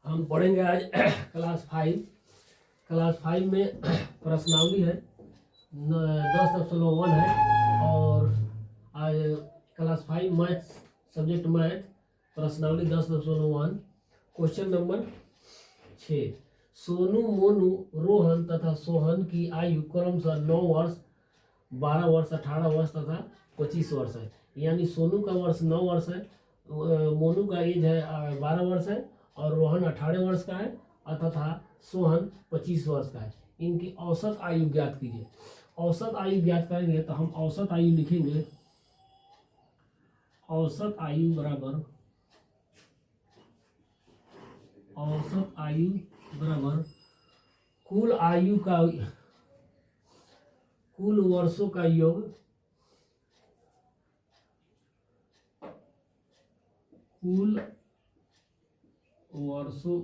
हम पढ़ेंगे आज क्लास फाइव में प्रश्नावली है 10.1 है। और आज क्लास 5 मैथ्स सब्जेक्ट मैथ प्रश्नावली 10.1 क्वेश्चन नंबर 6। सोनू, मोनू, रोहन तथा सोहन की आयु क्रमशः 9 वर्ष, 12 वर्ष, 18 वर्ष तथा 25 वर्ष है। यानी सोनू का वर्ष 9 वर्ष है, मोनू का एज है 12 वर्ष है और रोहन 18 वर्ष का है तथा सोहन 25 वर्ष का है। इनकी औसत आयु ज्ञात कीजिए। औसत आयु ज्ञात करेंगे तो हम औसत आयु लिखेंगे। औसत आयु बराबर कुल आयु का कुल वर्षों का योग कुल वर्षों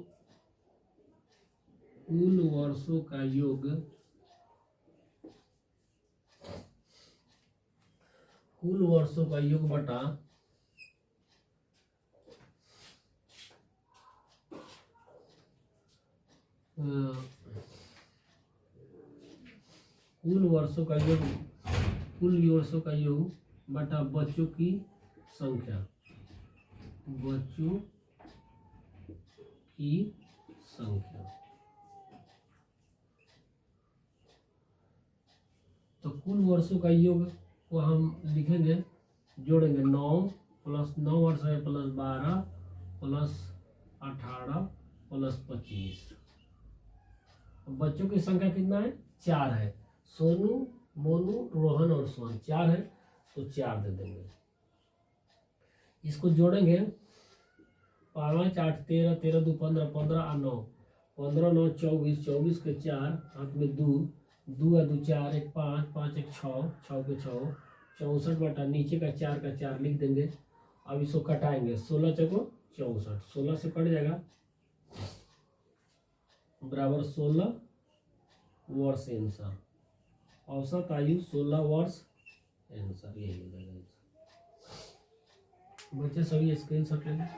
का योग बटा कुल वर्षों का योग बटा बच्चों की संख्या। तो कुल वर्षों का योग को हम लिखेंगे, जोड़ेंगे 9 प्लस 9 वर्ष है प्लस 12 प्लस 18 प्लस 25। बच्चों की संख्या कितना है? 4 है। सोनू, मोनू, रोहन और सोहन 4 है तो 4 दे देंगे। इसको जोड़ेंगे 5 8 13 13 2 15 15 और 9 15 9 24 24 के 4 हाथ में 2 2 2 4 1 5 5 1 6 6 के 6 64 बटा नीचे का 4 का 4 लिख देंगे। अब इसको कटाएंगे 16 चौको 64, 16 से कट जाएगा बराबर 16 वर्ष आंसर। औसत आयु 16 वर्ष आंसर। यही हो जाएगा। बच्चे सभी स्क्रीनशॉट ले लें।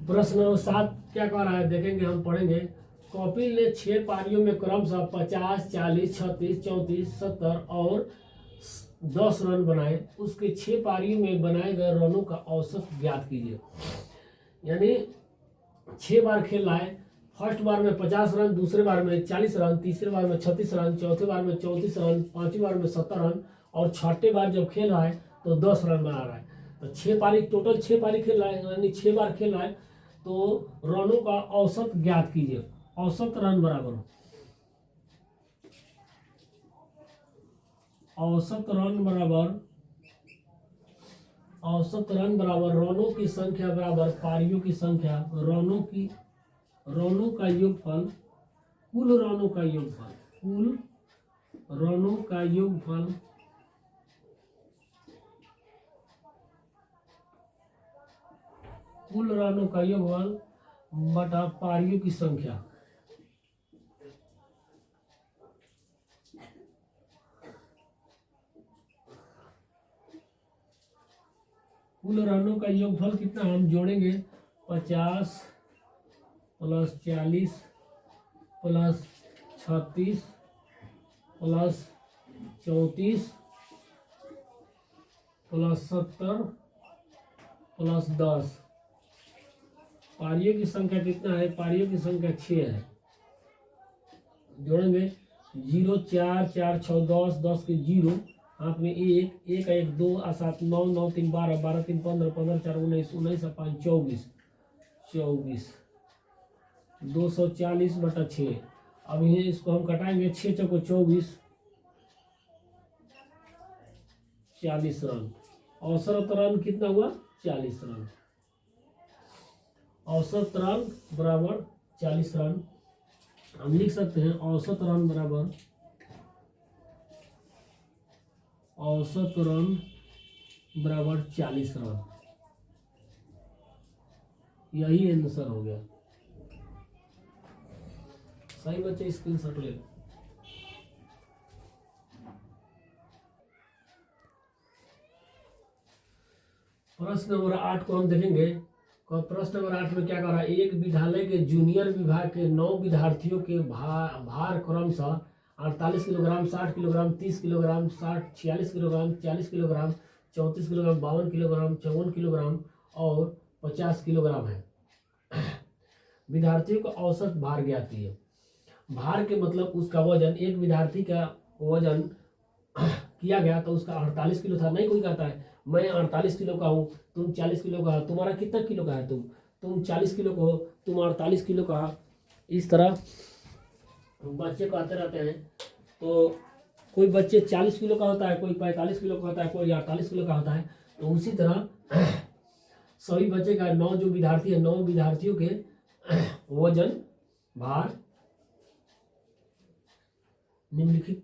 प्रश्न 7 क्या कह रहा है देखेंगे, हम पढ़ेंगे। कपिल ने 6 पारियों में क्रमशः 50 40 36 34 70 और 10 रन बनाए। उसके 6 पारियों में बनाए गए रनों का औसत ज्ञात कीजिए। यानी 6 बार खेल रहा है। फर्स्ट बार में 50 रन, दूसरे बार में 40 रन, तीसरे बार में 36 रन, चौथे बार में 34 रन, पांचवी बार में 70 रन और छठे बार जब खेल रहा है तो 10 रन बना रहा है। तो 6 पारी टोटल 6 पारी खेल रहा है, यानी 6 बार खेल रहा है। तो रनों का औसत ज्ञात कीजिए। औसत रन बराबर रनों की संख्या बराबर पारियों की संख्या। रनों का योगफल कुल रनों का योगफल बटा पारियों की संख्या। कुल रनों का योगफल कितना हम जोड़ेंगे 50 plus 40 plus 36 plus 34 plus 70 plus 10। पारियों की संख्या कितना है? पारियों की संख्या 6 है। जोड़ेंगे 0 4 4 6 10 10 के 0 हाथ में 1 1 1 2 7 9 9 3 12 12 3 15 15 4 19 19 5 24 24 240 बटा 6। अब ये इसको हम कटाएंगे 6 चौको 24 40 रन। औसत रन कितना हुआ? 40 रन। औसत रन बराबर 40 रन। हम लिख सकते हैं औसत रन बराबर औसत रन बराबर 40 रन। यही आंसर हो गया। सही बच्चे स्क्रीनशॉट ले लो। प्रश्न नंबर 8 को हम देखेंगे। प्रश्न नंबर 8 में क्या कर रहा है, एक विद्यालय के जूनियर विभाग के 9 विद्यार्थियों के भार क्रमशः 48 kilogram, 60 kilogram, 30 kilogram, 46 kilogram, 40 kilogram, 34 kilogram, 52 kilogram, 54 kilogram और 50 किलोग्राम है। विद्यार्थियों का औसत भार ज्ञात कीजिए। भार के मतलब उसका वजन, एक विद्यार्थी का वजन किया गया तो उसका 48 किलो था। नहीं कोई कहता है मैं 48 किलो का हूँ, तुम 40 किलो का हो, तुम्हारा कितना किलो का है, तुम 40 किलो का हो, तुम 48 किलो का। इस तरह बच्चे को आते रहते हैं। तो कोई बच्चे 40 किलो का होता है, कोई 45 किलो का होता है, कोई 48 किलो का होता है। तो उसी तरह सभी बच्चे का 9 जो विद्यार्थी है, 9 विद्यार्थियों के वजन भार निम्नलिखित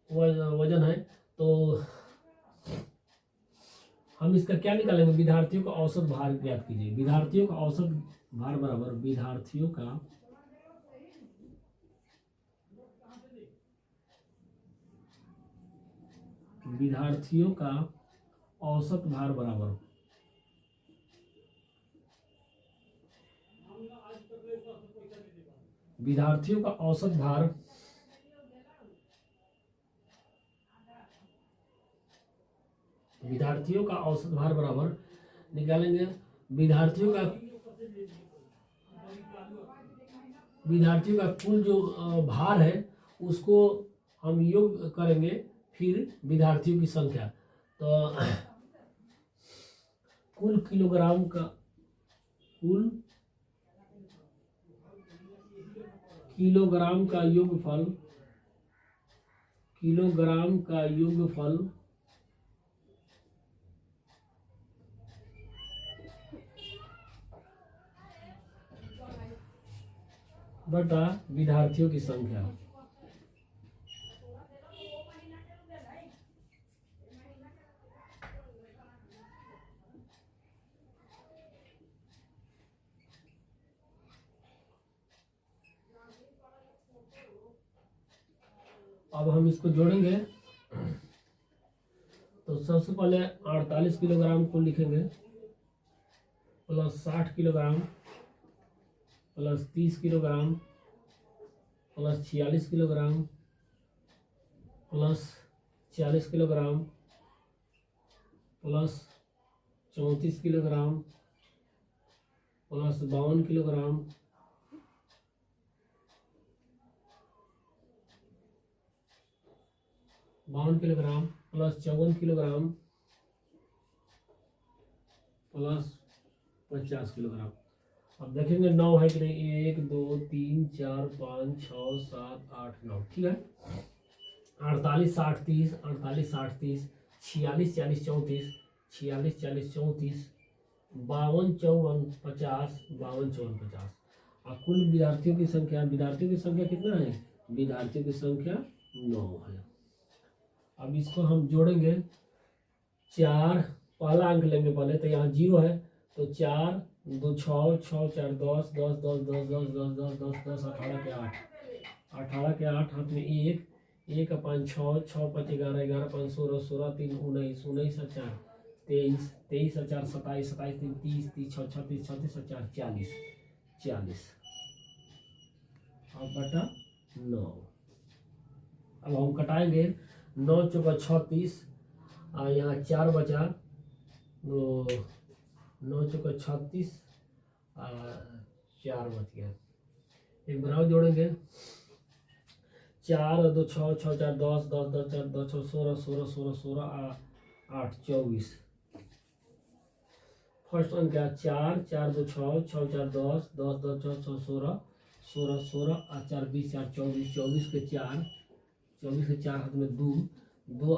वजन है। तो हम इसका क्या निकालेंगे, विद्यार्थियों का औसत भार ज्ञात कीजिए। विद्यार्थियों का औसत भार बराबर विद्यार्थियों का औसत भार बराबर विद्यार्थियों का औसत भार बराबर निकालेंगे विद्यार्थियों का कुल जो भार है उसको हम योग करेंगे, फिर विद्यार्थियों की संख्या। तो कुल किलोग्राम का योगफल बटा विद्यार्थियों की संख्या। अब हम इसको जोड़ेंगे। तो सबसे पहले 48 किलोग्राम को लिखेंगे plus 60 kilogram plus 30 kilogram plus 46 kilogram plus 40 kilogram plus 34 kilogram plus 52 kilogram plus 54 kilogram plus 50 kilogram. अब देखेंगे 9 है कि नहीं, 1 2 3 4 5 6 7 8 9, ठीक है। 48 60 30, 48 60 30, 46 40 34, 46 40 34, 52 54 50, 52 54 50। और कुल विद्यार्थियों की संख्या कितना है, विद्यार्थियों की संख्या 9 है। अब इसको हम जोड़ेंगे। 4 पहला अंक लेंगे पहले, तो यहाँ 0 है, तो 4 2 6 6 4 10 10 10 10 10 10 10 10 10 18 के 8, 18 के 8 हाथ में 1 1 5 6 6 5 11 11 5 16 16 3 19 19 और 4 23 23 और 4 27 27 3 30 30 6 36 36 और 4 40 40 और बटा 9। अब हम कटाएंगे। 9 चौका 36 और यहाँ 4 बचा, 9 चौका 36 और 4 बच गया। एक बराबर जोड़ेंगे। 4 2 6 6 4 10 10 10 4 10 6 16 16 16 16 8 24। फर्स्ट अंक क्या, 4 4 2 6 6 4 10 10 10 6 6 16 16 16 और 4 20 4 24 24 के 4 24 के 4 हाथ में 2 2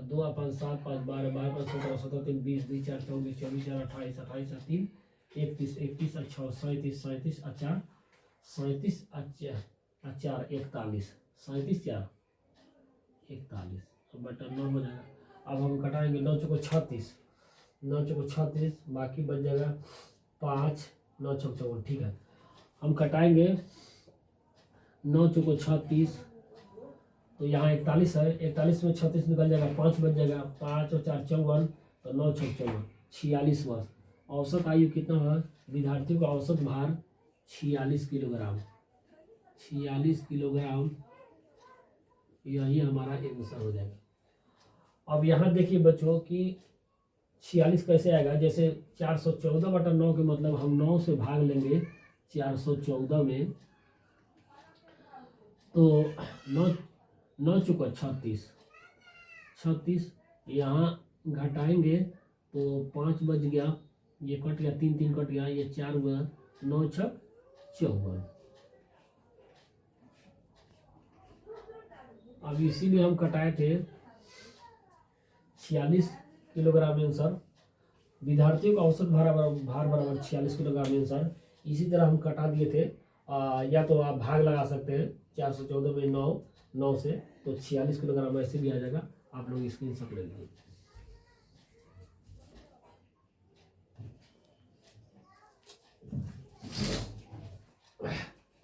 2 5 7 5 12 12 5 17 17 3 20 2 4 24 24 4 28 28 और 3 31 31 और 6 37 37 और 4 37 और 4 41 37 4 41 तो बटा 9 हो जाएगा। अब हम कटाएंगे। 9 चौको 36, 9 चौको 36, बाकी बच जाएगा 5 9 चौक 54, ठीक है। हम कटाएंगे 9 चौको 36, तो यहाँ 41 है, 41 में 36 निकल जाएगा, 5 बच जाएगा, 5 और 4 54, तो 9 6 54, 46 वर्ष। औसत आयु कितना हुआ? विद्यार्थियों का औसत भार 46 किलोग्राम। 46 किलोग्राम, यही हमारा आंसर हो जाएगा। अब यहाँ देखिए बच्चों कि 46 कैसे आएगा? जैसे 414/9 के मतलब हम 9 से भाग लेंगे 414 में, तो 9 चुका 36, यहाँ घटाएंगे तो 5 बच गया, ये कट गया, 3 3 कट गया, ये 4 हुआ, 9 छक 54। अब इसीलिए हम कटाए थे 46 किलोग्राम आंसर। विद्यार्थियों का औसत भार बराबर 46 किलोग्राम आंसर। इसी तरह हम कटा दिए थे। या तो आप भाग लगा सकते हैं 414 में 9 से, तो 46 किलोग्राम ऐसे भी आ जाएगा। आप लोग स्क्रीनशॉट ले लीजिए।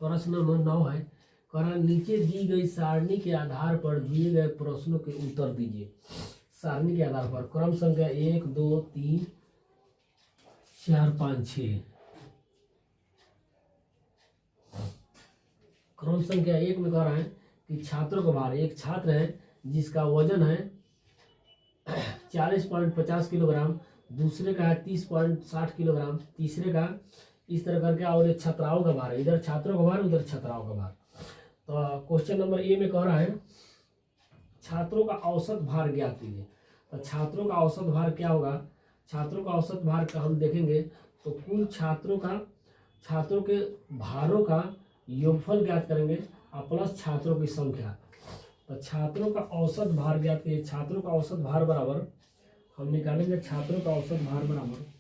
प्रश्न नंबर 9 है, करा नीचे दी गई सारणी के आधार पर दिए गए प्रश्नों के उत्तर दीजिए। सारणी के आधार पर क्रम संख्या 1 2 3 4 5 6। क्रम संख्या 1 में कह रहा है कि छात्रों का भार, एक छात्र है जिसका वजन है 40.50 किलोग्राम, दूसरे का है 30.60 किलोग्राम, तीसरे का इस तरह करके, और एक छात्राओं का भार है, इधर छात्रों का भार उधर छात्राओं का भार। तो क्वेश्चन नंबर ए में कह रहा है छात्रों का औसत भार ज्ञात कीजिए। तो छात्रों का औसत भार क्या होगा? छात्रों का औसत भार का हम देखेंगे तो कुल छात्रों के भारों का योगफल ज्ञात करेंगे और प्लस छात्रों की संख्या। तो छात्रों का औसत भार ज्ञात कीजिए। छात्रों का औसत भार बराबर हम निकालेंगे, छात्रों का औसत भार बराबर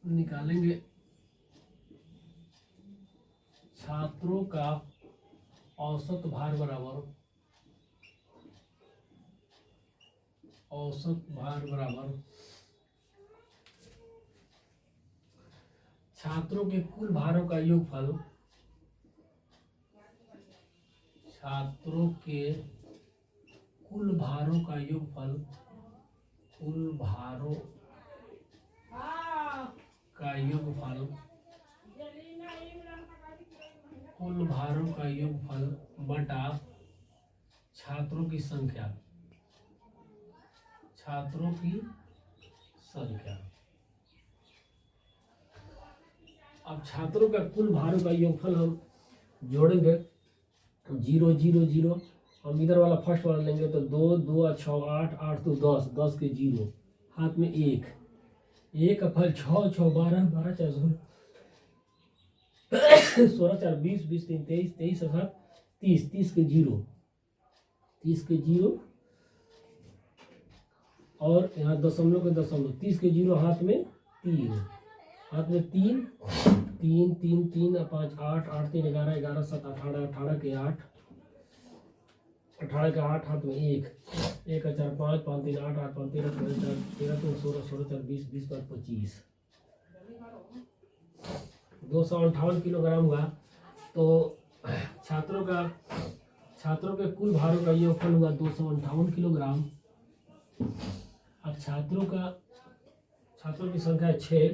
निकालेंगे छात्रों का औसत भार बराबर छात्रों के कुल भारों का योगफल, छात्रों के कुल भारों का योगफल, कुल भारों का योगफल, कुल भारों का योगफल बटा छात्रों की संख्या, छात्रों की संख्या। अब छात्रों का कुल भारों का योगफल हम जोड़ेंगे 0 0 0। हम इधर वाला फर्स्ट वाला लेंगे तो 2 2 6 8 8 तो 10 10 के 0, हाथ में 1 का फल 6 6 12 12 4 16 4 20 20 3 23 23 7 30 30 के 0 30 के 0, और यहाँ दशमलव के दशमलव 30 के 0, हाथ में 3, हाथ में 3 3 3 3 5 8 8 3 11 11 7 18 18 के 8 18 के 8, हाथ में 1 1 4 5 5 3 8 8 5 13 13 13 तो 16 16 4 20 20 5 25 258 किलोग्राम हुआ। तो छात्रों के कुल भारों का योगफल हुआ 258 किलोग्राम। अब छात्रों की संख्या है 6,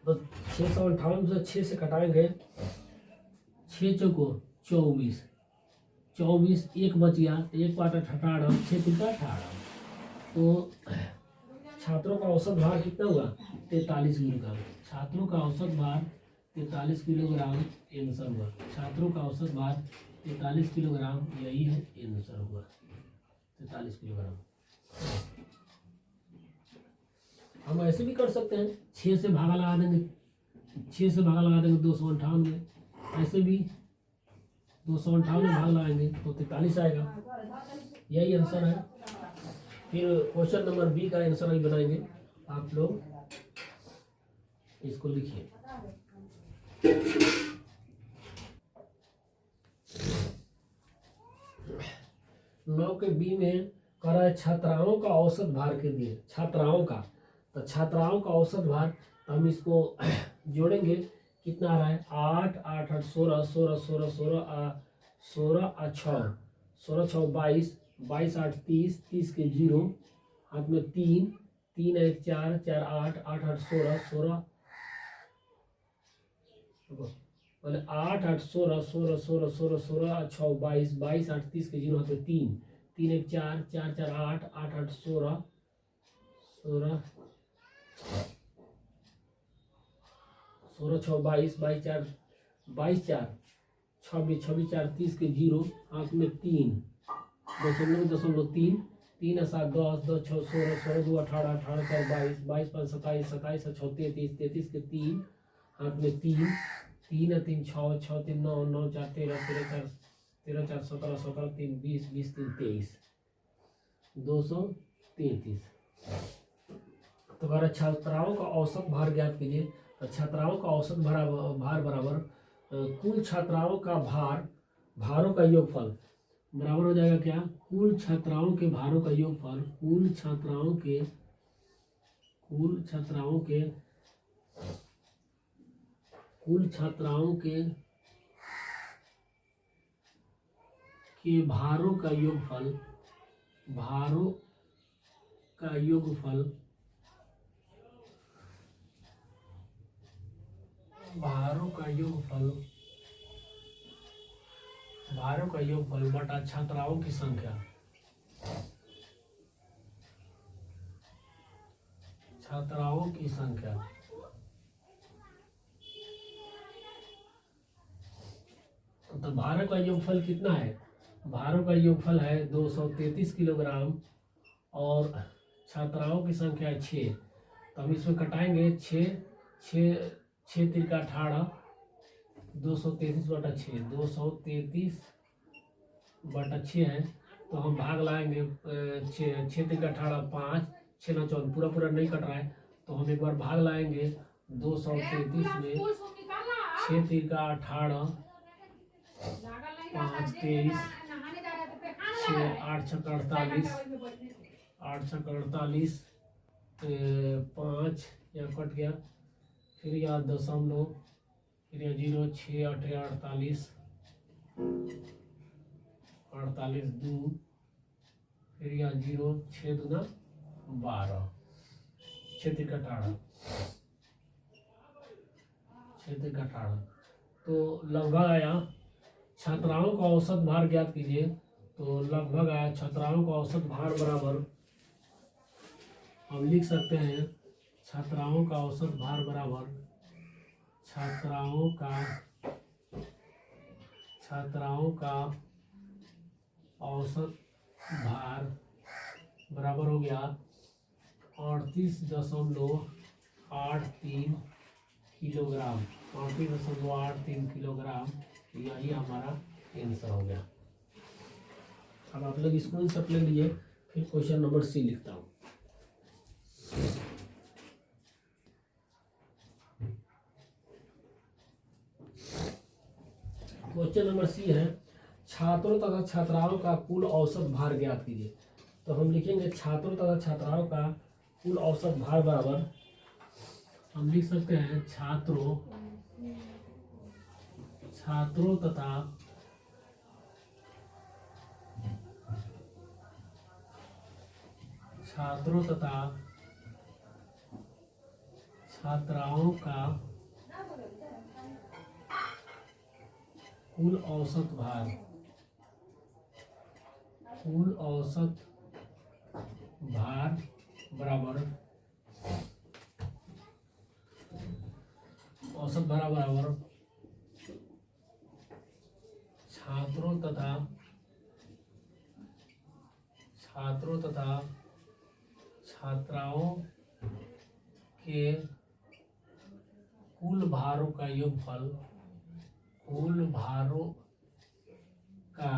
तो 658 से 6 से कटाएंगे, 6 चौको 24 24, 1 बच गया, 1 पाट 18, 6 तिलका 18। तो छात्रों का औसत भार कितना हुआ? 43 किलोग्राम। छात्रों का औसत भार 43 किलोग्राम आंसर हुआ। छात्रों का औसत भार 43 किलोग्राम, यही है आंसर हुआ 43 किलोग्राम। हम ऐसे भी कर सकते हैं, 6 से भागा लगा देंगे, 6 से भागा लगा देंगे 258 में, ऐसे भी 258 में भाग लगाएंगे तो 43 आएगा, यही आंसर है। फिर क्वेश्चन नंबर बी का आंसर ही बनाएंगे, आप लोग इसको लिखिए। नौ के बी में कह रहा है छात्राओं का औसत भार के दिए, छात्राओं का, तो छात्राओं का औसत भार, तो हम इसको जोड़ेंगे, कितना आ रहा है? 8 8 8 16 16 16 16 16 6 16 6 22 22 8 30, 30 के 0, हाथ में 3, 3 1 4, 4 8, 8 8 16, 16 बोले 8 8 16, 16 16 16 16 6 22, 22 8 30 के 0, हाथ में 3, 3 1 4, 4 4 8, 8 8 16 16 16 6 22, 22 4, 22 4 26, 26 4 30 के 0, हाथ में 3, 0.3, 3 7 10, 10 6 16, 16 2 18, 18 4 22, 22 5 27, 27 6 33, 33 के 3, हाथ में 3, 3 3 6, 6 3 9, 9 4 13, 13 4 13 4 17, 17 3 20, 20 3 23, 233। तो अगर छात्राओं का औसत भार ज्ञात कीजिए। तो छात्राओं का औसत भार बराबर कुल छात्राओं का भारों का योगफल बराबर हो जाएगा क्या? कुल छात्राओं के भारों का योगफल, कुल छात्राओं के भारों का योगफल, भारों का योगफल बटा छात्राओं की संख्या, तो भारों का योगफल कितना है? भारों का योगफल है 233 किलोग्राम और छात्राओं की संख्या है 6। तो हम इसमें कटाएंगे 6 तिरका 18, 233 बटा 6, 233 बटा 6 है। तो हम भाग लाएंगे 6 तिरका 18 5, 6 9 14, पूरा नहीं कट रहा है, तो हम एक बार भाग लाएंगे 233 में 6 तिरका 18, 5 23, 6 8 6 48, 8 6 48, 5 यहाँ कट गया, फिर यहाँ दशमलव, फिर यहाँ 0, 6 8 48, 48 2, फिर यहाँ 0, 6 दूना 12, 6 तिरका 18, 6 तिरका 18। तो लगभग आया छात्राओं का औसत भार ज्ञात कीजिए। तो लगभग आया छात्राओं का औसत भार बराबर, हम लिख सकते हैं छात्राओं का औसत भार बराबर छात्राओं का औसत भार बराबर हो गया 38.83 किलोग्राम, 38.83 किलोग्राम। यही हमारा आंसर हो गया। अब आप लोग स्क्रीनशॉट ले लीजिए, फिर क्वेश्चन नंबर सी लिखता हूँ। क्वेश्चन नंबर सी है, छात्रों तथा छात्राओं का कुल औसत भार ज्ञात कीजिए। तो हम लिखेंगे छात्रों तथा छात्राओं का कुल औसत भार बराबर, हम लिख सकते हैं छात्रों तथा छात्राओं का कुल औसत भार बराबर औसत भार बराबर छात्रों तथा छात्राओं के कुल भारों का योगफल, कुल भारों का